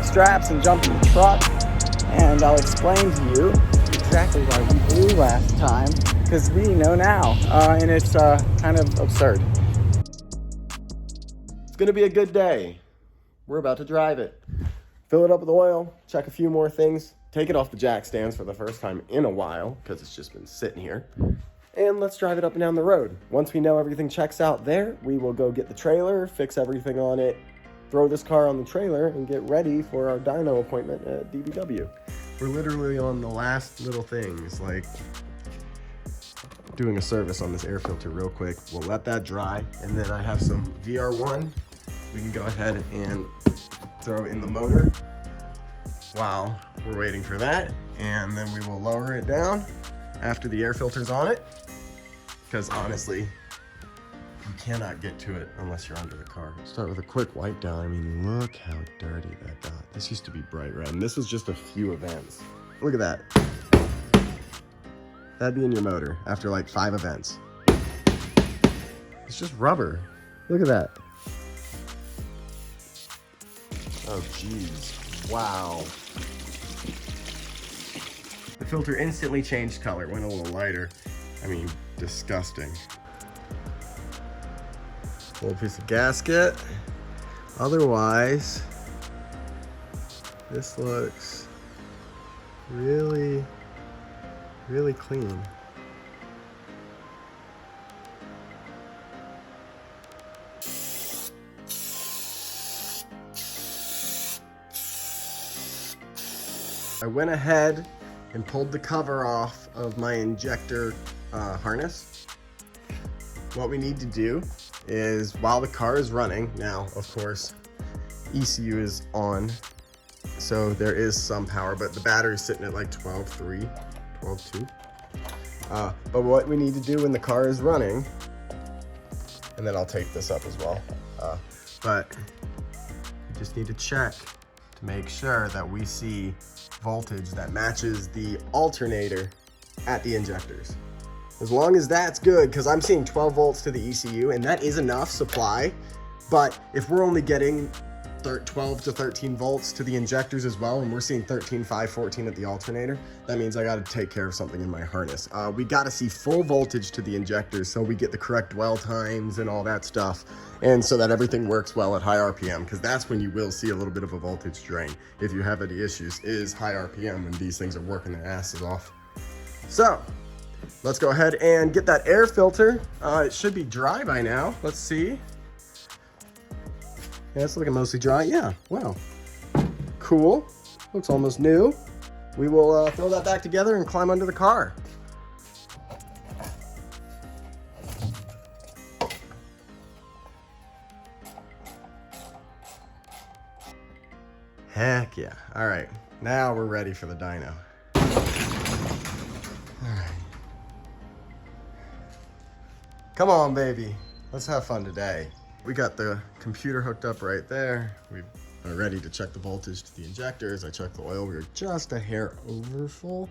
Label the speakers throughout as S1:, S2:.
S1: straps and jump in the truck, and I'll explain to you exactly why we blew last time, because we know now, and it's kind of absurd.
S2: It's gonna be a good day. We're about to drive it. Fill it up with oil, check a few more things, take it off the jack stands for the first time in a while, because it's just been sitting here. And let's drive it up and down the road. Once we know everything checks out there, we will go get the trailer, fix everything on it, throw this car on the trailer, and get ready for our dyno appointment at DBW. We're literally on the last little things, like doing a service on this air filter real quick. We'll let that dry, and then I have some VR1. We can go ahead and throw in the motor while we're waiting for that, and then we will lower it down after the air filter's on it, because honestly, you cannot get to it unless you're under the car. Start with a quick wipe down. I mean, look how dirty that got. This used to be bright red, and this was just a few events. Look at that. That'd be in your motor after like 5 events. It's just rubber. Look at that. Oh, geez. Wow. The filter instantly changed color, went a little lighter. I mean, disgusting. Old piece of gasket. Otherwise, this looks really, really clean. I went ahead and pulled the cover off of my injector harness. What we need to do is, while the car is running, now of course ECU is on, so there is some power, but the battery's sitting at like 12.3, 12.2. But what we need to do when the car is running, and then I'll tape this up as well, but we just need to check to make sure that we see voltage that matches the alternator at the injectors. As long as that's good, because I'm seeing 12 volts to the ECU, and that is enough supply, but if we're only getting 12 to 13 volts to the injectors as well, and we're seeing 13, 5, 14 at the alternator, that means I got to take care of something in my harness. We got to see full voltage to the injectors so we get the correct dwell times and all that stuff, and so that everything works well at high RPM, because that's when you will see a little bit of a voltage drain. If you have any issues, is high RPM when these things are working their asses off. So let's go ahead and get that air filter. It should be dry by now. Let's see. Yeah, it's looking mostly dry. Yeah, wow. Cool. Looks almost new. We will throw that back together and climb under the car. Heck yeah. All right, now we're ready for the dyno. All right. Come on, baby. Let's have fun today. We got the computer hooked up right there. We are ready to check the voltage to the injectors. I checked the oil. We were just a hair over full.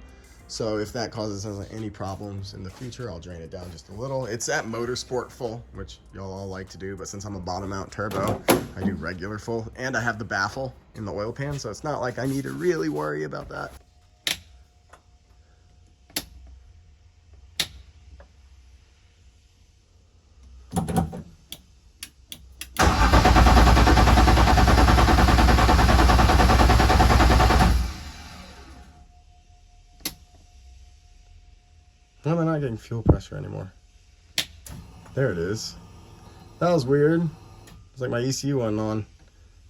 S2: So if that causes us any problems in the future, I'll drain it down just a little. It's at Motorsport full, which y'all all like to do, but since I'm a bottom mount turbo, I do regular full. And I have the baffle in the oil pan, so it's not like I need to really worry about that. Why am I not getting fuel pressure anymore? There it is. That was weird. It's like my ECU wasn't on.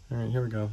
S2: All right, here we go.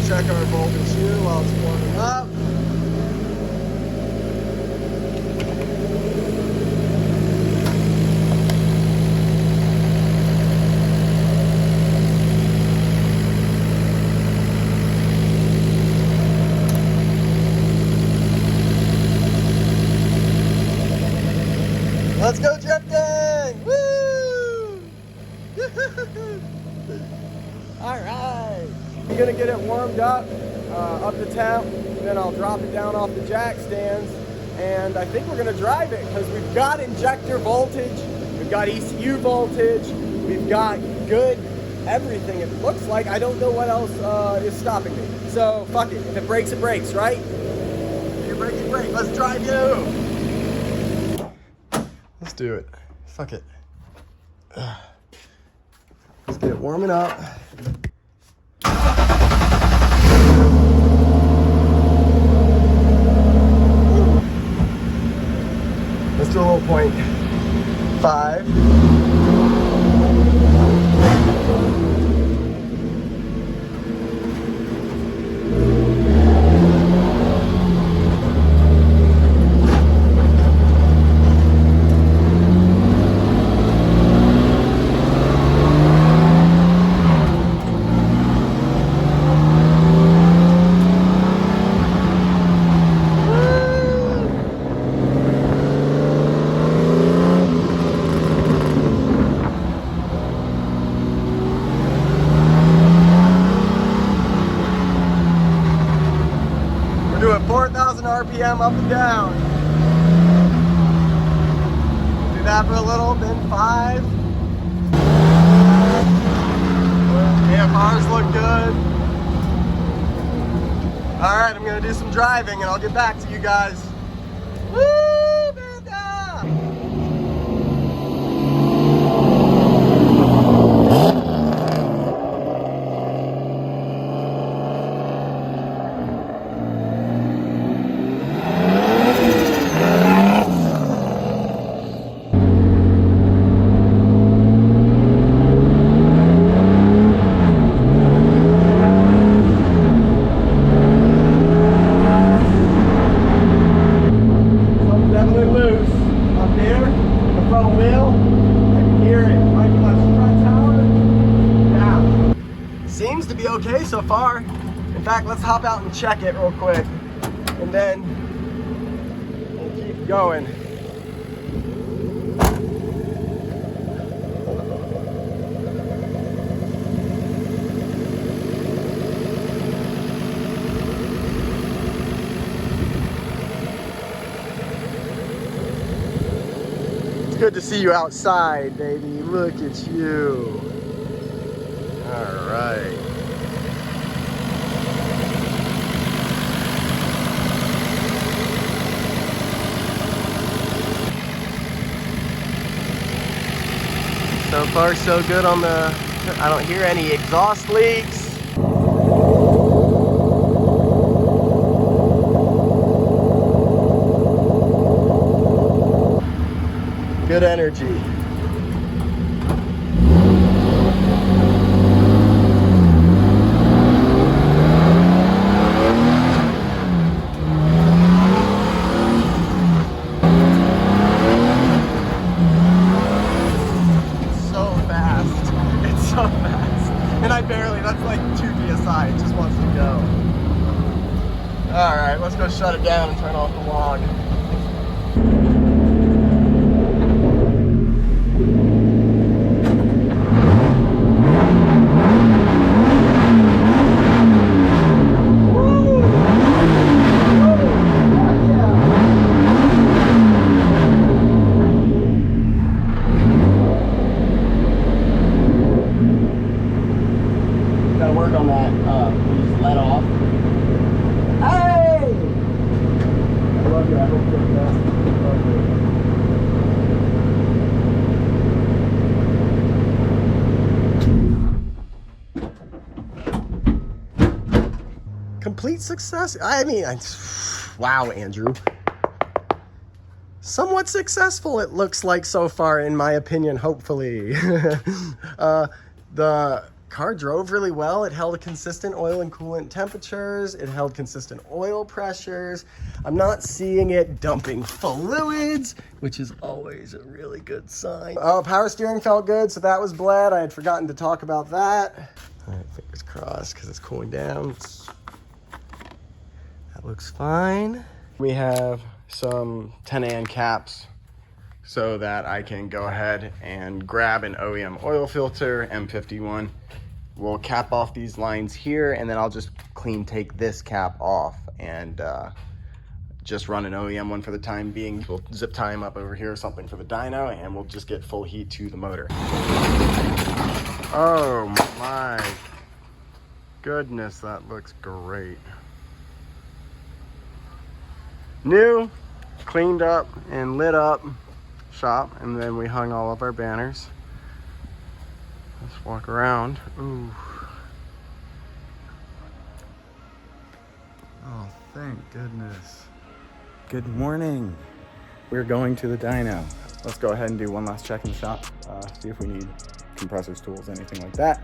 S2: Check our voltage here while it's warming up. Let's go drifting! Woo! All right. I'm gonna get it warmed up to temp, then I'll drop it down off the jack stands, and I think we're gonna drive it because we've got injector voltage, we've got ECU voltage, we've got good everything. It looks like I don't know what else is stopping me. So fuck it. If it breaks, it breaks, right? If it breaks, it breaks. Let's drive you. Let's do it. Fuck it. Let's get it warming up. Let's do a little 0.5. We're doing 4,000 RPM up and down. Do that for a little, then 5. AFRs look good. All right, I'm gonna do some driving and I'll get back to you guys. Woo, Banda! Seems to be okay so far. In fact, let's hop out and check it real quick, and then we'll keep going. It's good to see you outside, baby. Look at you. All right. So far, so good on the, I don't hear any exhaust leaks. Good energy. That's like 2 PSI, it just wants to go. All right, let's go shut it down and turn off the log. Work on that, just let off. Hey! I love you, I hope you're the best. I love you. Complete success. I mean, wow, Andrew. Somewhat successful, it looks like so far, in my opinion, hopefully. The car drove really well. It held consistent oil and coolant temperatures. It held consistent oil pressures. I'm not seeing it dumping fluids, which is always a really good sign. Oh, power steering felt good, so that was bled. I had forgotten to talk about that. All right, fingers crossed, because it's cooling down. That looks fine. We have some 10 AN caps so that I can go ahead and grab an OEM oil filter, M51. We'll cap off these lines here, and then I'll just take this cap off and just run an OEM one for the time being. We'll zip tie them up over here or something for the dyno, and we'll just get full heat to the motor. Oh my goodness, that looks great. New, cleaned up and lit up shop, and then we hung all of our banners. Let's walk around. Ooh. Oh, thank goodness. Good morning. We're going to the dyno. Let's go ahead and do one last check in the shop. See if we need compressors, tools, anything like that.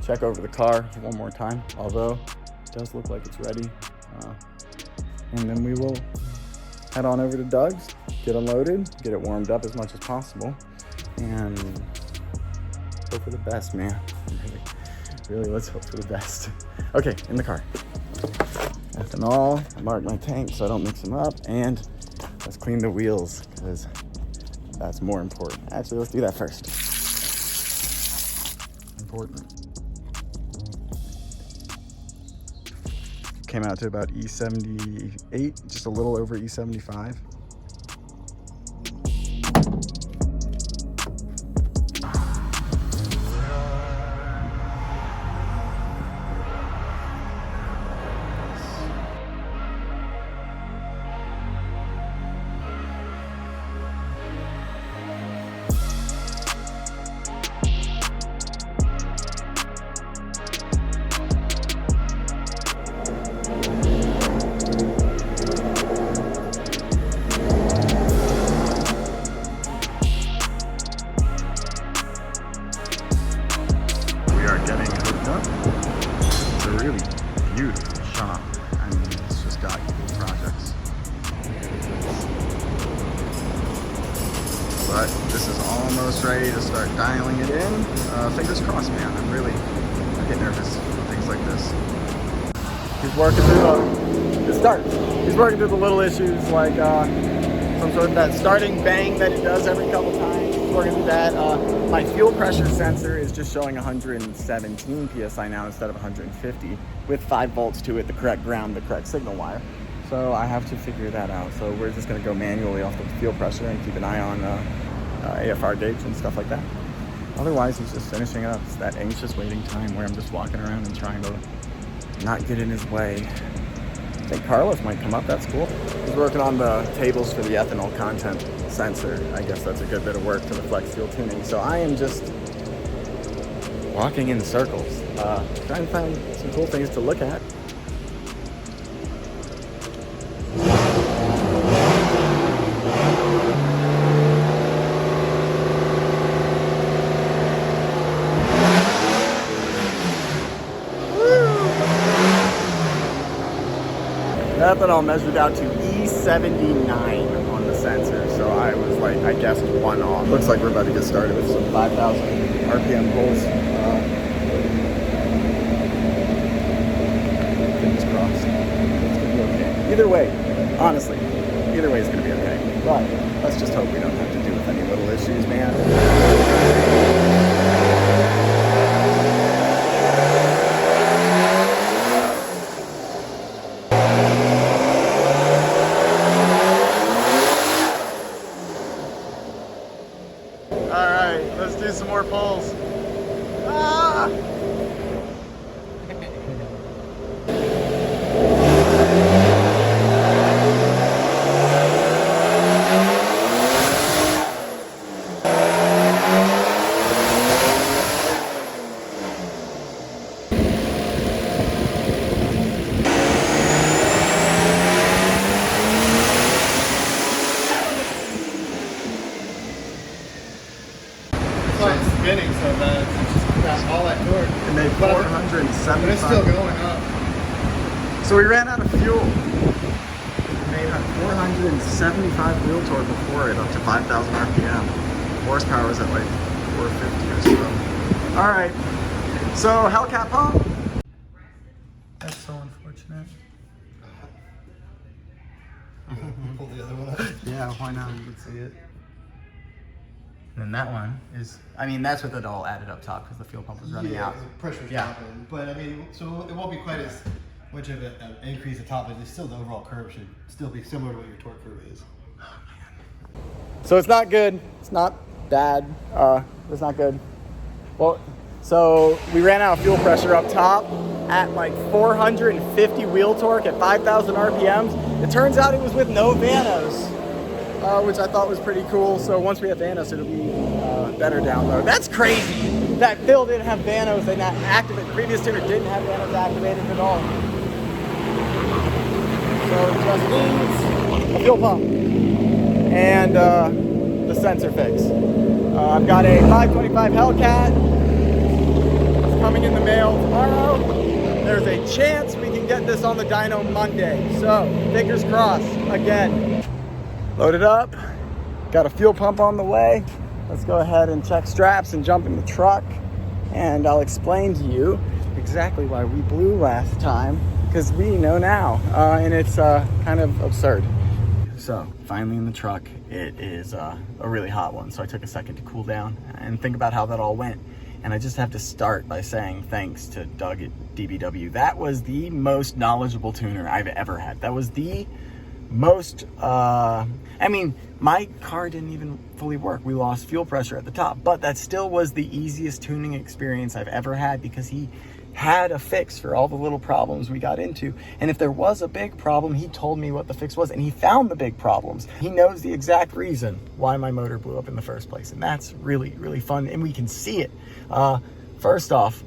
S2: Check over the car one more time, although it does look like it's ready. And then we will head on over to Doug's, get unloaded, get it warmed up as much as possible, and hope for the best, man. Really, let's hope for the best. Okay, in the car. Ethanol, I mark my tank so I don't mix them up, and let's clean the wheels, because that's more important. Actually, let's do that first. Important. Came out to about E78, just a little over E75. It's a really beautiful shop. I mean, it's just got cool projects. But this is almost ready to start dialing it in. Fingers crossed, man. I get nervous with things like this. He's working through He's working through the little issues like some sort of that starting bang that it does every couple times. He's working through that. My fuel pressure sensor is just showing 117 PSI now instead of 150 with 5 volts to it, the correct ground, the correct signal wire. So I have to figure that out. So we're just gonna go manually off the fuel pressure and keep an eye on AFR gauge and stuff like that. Otherwise, he's just finishing up. It's that anxious waiting time where I'm just walking around and trying to not get in his way. I think Carlos might come up, that's cool. He's working on the tables for the ethanol content sensor. I guess that's a good bit of work for the flex fuel tuning. So I am just walking in circles, trying to find some cool things to look at. Ethanol measured out to E79 on the sensor, so I was like, I guessed one off. Looks like we're about to get started with some 5,000 RPM pulls. Fingers crossed. It's gonna be okay. Either way, honestly, either way is gonna be okay. But let's just hope we don't have to deal with any little issues, man. Let's do some more pulls. Ah!
S1: Spinning so bad, it's just got all that torque.
S2: It made 475.
S1: But it's still going up.
S2: So we ran out of fuel. Made 475 wheel torque before it, up to 5,000 RPM. Horsepower was at like 450 or so. All right. So Hellcat pump. That's so unfortunate.
S3: Pull the other one up.
S2: Yeah, why not? You can see it.
S1: then that one is, I mean, that's what it all added up top because the fuel pump was running out.
S3: The pressure's dropping. But I mean, so it won't be quite as much of an increase at top, but it's still the overall curve should still be similar to what your torque curve is.
S1: So it's not good. It's not bad. It's not good. Well, so we ran out of fuel pressure up top at like 450 wheel torque at 5,000 RPMs. It turns out it was with no vanos, which I thought was pretty cool. So once we have vanos, it'll be better down low. That's crazy that Phil didn't have vanos and not activate. The previous tuner didn't have vanos activated at all. So it just needs a fuel pump and the sensor fix. I've got a 525 Hellcat. It's coming in the mail tomorrow. There's a chance we can get this on the dyno Monday. So fingers crossed again. Loaded up. Got a fuel pump on the way. Let's go ahead and check straps and jump in the truck. And I'll explain to you exactly why we blew last time, because we know now. And it's kind of absurd. So finally in the truck, it is a really hot one. So I took a second to cool down and think about how that all went. And I just have to start by saying thanks to Doug at DBW. That was the most knowledgeable tuner I've ever had. That was the most, I mean, my car didn't even fully work. We lost fuel pressure at the top, but that still was the easiest tuning experience I've ever had because he had a fix for all the little problems we got into. And if there was a big problem, he told me what the fix was and he found the big problems. He knows the exact reason why my motor blew up in the first place. And that's really, really fun. And we can see it. First off,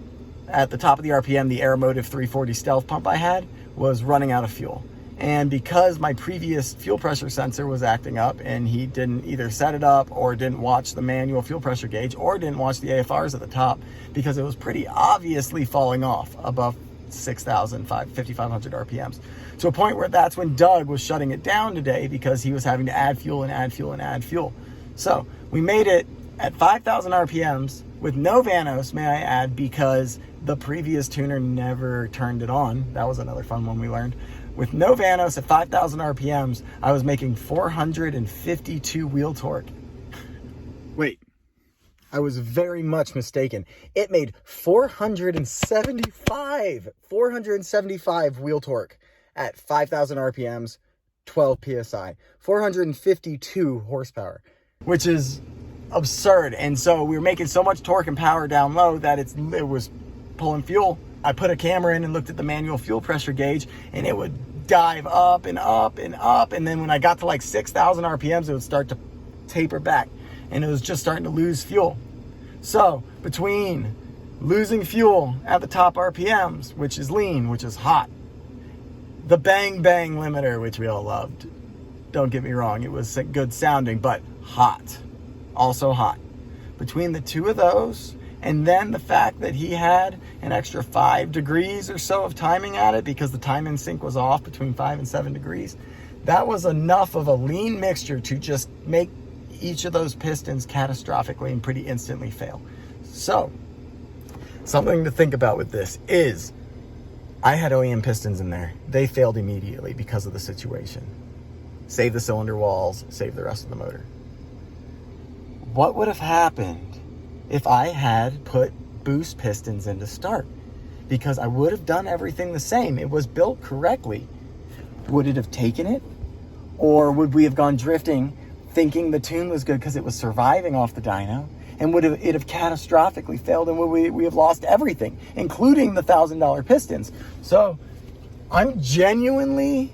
S1: at the top of the RPM, the Aeromotive 340 stealth pump I had was running out of fuel. And because my previous fuel pressure sensor was acting up and he didn't either set it up or didn't watch the manual fuel pressure gauge or didn't watch the AFRs at the top, because it was pretty obviously falling off above 5,500 RPMs. To a point where that's when Doug was shutting it down today because he was having to add fuel and add fuel and add fuel. So we made it at 5,000 RPMs with no vanos, may I add, because the previous tuner never turned it on. That was another fun one we learned. With no vanos at 5,000 RPMs, I was making 452 wheel torque. Wait, I was very much mistaken. It made 475 wheel torque at 5,000 RPMs, 12 PSI, 452 horsepower, which is absurd. And so we were making so much torque and power down low that it was pulling fuel. I put a camera in and looked at the manual fuel pressure gauge and it would dive up and up and up. And then when I got to like 6,000 RPMs, it would start to taper back and it was just starting to lose fuel. So between losing fuel at the top RPMs, which is lean, which is hot, the bang bang limiter, which we all loved, don't get me wrong, it was good sounding, but hot, also hot. Between the two of those, and then the fact that he had an extra 5 degrees or so of timing at it because the time in sync was off between 5 and 7 degrees, that was enough of a lean mixture to just make each of those pistons catastrophically and pretty instantly fail. So, something to think about with this is, I had OEM pistons in there. They failed immediately because of the situation. Save the cylinder walls, save the rest of the motor. What would have happened if I had put boost pistons in to start? Because I would have done everything the same. It was built correctly. Would it have taken it? Or would we have gone drifting thinking the tune was good because it was surviving off the dyno? And would it have catastrophically failed and would we have lost everything, including the $1,000 pistons? So I'm genuinely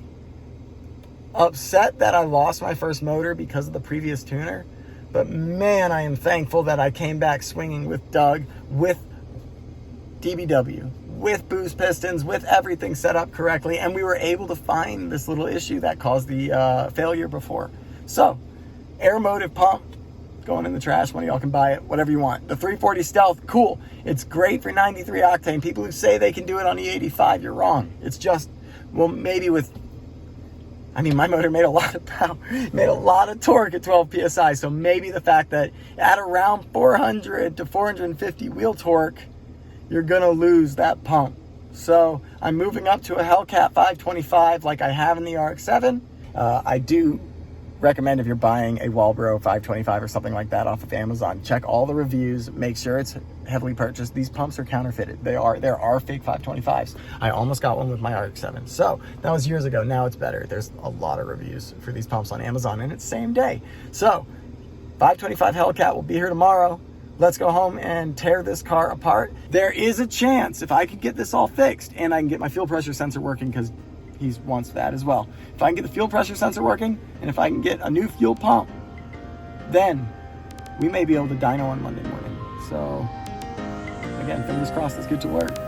S1: upset that I lost my first motor because of the previous tuner. But man, I am thankful that I came back swinging with Doug, with DBW, with boost pistons, with everything set up correctly, and we were able to find this little issue that caused the failure before. So, Aeromotive pump, going in the trash. One of y'all can buy it, whatever you want. The 340 Stealth, cool. It's great for 93 octane. People who say they can do it on E85, you're wrong. It's just, well, maybe with, I mean, my motor made a lot of power, made a lot of torque at 12 PSI. So maybe the fact that at around 400 to 450 wheel torque, you're gonna lose that pump. So I'm moving up to a Hellcat 525 like I have in the RX-7. I do recommend if you're buying a Walbro 525 or something like that off of Amazon, check all the reviews, make sure it's heavily purchased. These pumps are counterfeited. There are fake 525s. I almost got one with my RX-7. So that was years ago. Now it's better. There's a lot of reviews for these pumps on Amazon, and it's same day. So 525 Hellcat will be here tomorrow. Let's go home and tear this car apart. There is a chance, if I could get this all fixed and I can get my fuel pressure sensor working, because he wants that as well. If I can get the fuel pressure sensor working, and if I can get a new fuel pump, then we may be able to dyno on Monday morning. So again, fingers crossed, let's get to work.